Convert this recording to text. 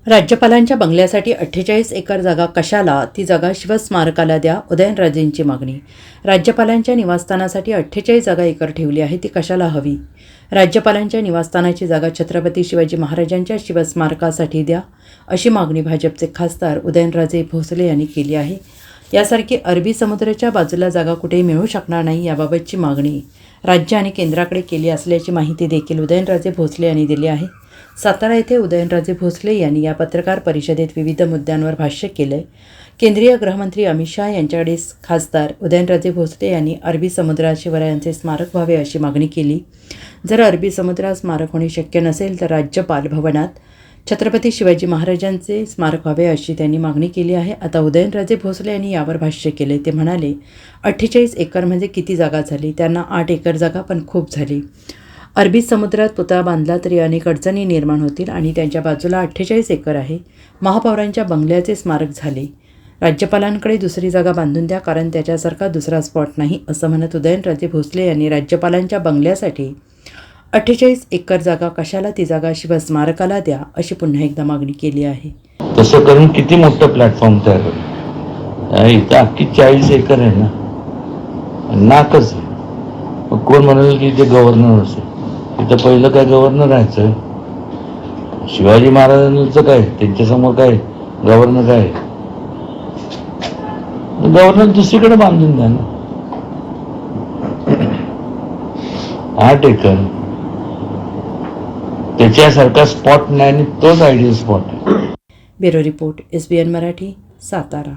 राज्यपालांच्या बंगल्यासाठी 48 एकर जागा कशाला? ती जागा शिवस्मारकाला द्या, उदयनराजेंची मागणी. राज्यपालांच्या निवासस्थानासाठी 48 जागा एकर ठेवली आहे, ती कशाला हवी? राज्यपालांच्या निवासस्थानाची जागा छत्रपती शिवाजी महाराजांच्या शिवस्मारकासाठी द्या, अशी मागणी भाजपचे खासदार उदयनराजे भोसले यांनी केली आहे. यासारखी अरबी समुद्राच्या बाजूला जागा कुठेही मिळू शकणार नाही, याबाबतची मागणी राज्य आणि केंद्राकडे केली असल्याची माहिती देखील उदयनराजे भोसले यांनी दिली आहे. सातारा येथे उदयनराजे भोसले यांनी या पत्रकार परिषदेत विविध मुद्द्यांवर भाष्य केले. केंद्रीय गृहमंत्री अमित शहा यांच्याकडे खासदार उदयनराजे भोसले यांनी अरबी समुद्रात शिवरायांचे स्मारक व्हावे अशी मागणी केली. जर अरबी समुद्रात स्मारक होणे शक्य नसेल तर राज्यपाल भवनात छत्रपती शिवाजी महाराजांचे स्मारक व्हावे अशी त्यांनी मागणी केली आहे. आता उदयनराजे भोसले यांनी यावर भाष्य केले. ते म्हणाले, 48 एकर म्हणजे किती जागा झाली? त्यांना 8 एकर जागा पण खूप झाली. अरबी समुद्रात पुतळा बांधला तरी अनेक अडचणी निर्माण होतील आणि त्यांच्या बाजूला 48 एकर आहे. महापौरांच्या बंगल्याचे स्मारक झाले. राज्यपालांकडे दुसरी जागा बांधून द्या, कारण त्याच्यासारखा दुसरा स्पॉट नाही, असं म्हणत उदयनराजे भोसले यांनी राज्यपालांच्या बंगल्यासाठी 48 एकर जागा कशाला? ती जागा शिवस्मारकाला द्या, अशी पुन्हा एकदा मागणी केली आहे. तसं करून किती मोठं प्लॅटफॉर्म तयार होईल? इथं अख्खी 40 एकर आहे ना, नाकच आहे. मग कोण म्हणाल की इथे गव्हर्नर असेल? इथं पहिलं काय गव्हर्नर राहायचं? शिवाजी महाराजांचं काय, त्यांच्यासमोर काय गव्हर्नर काय? गव्हर्नर दुसरीकडे बांधून द्या ना. 8 एकर त्याच्यासारखा स्पॉट नाही आणि तोच आयडियल स्पॉट आहे. Bureau report, SBN Marathi, Satara.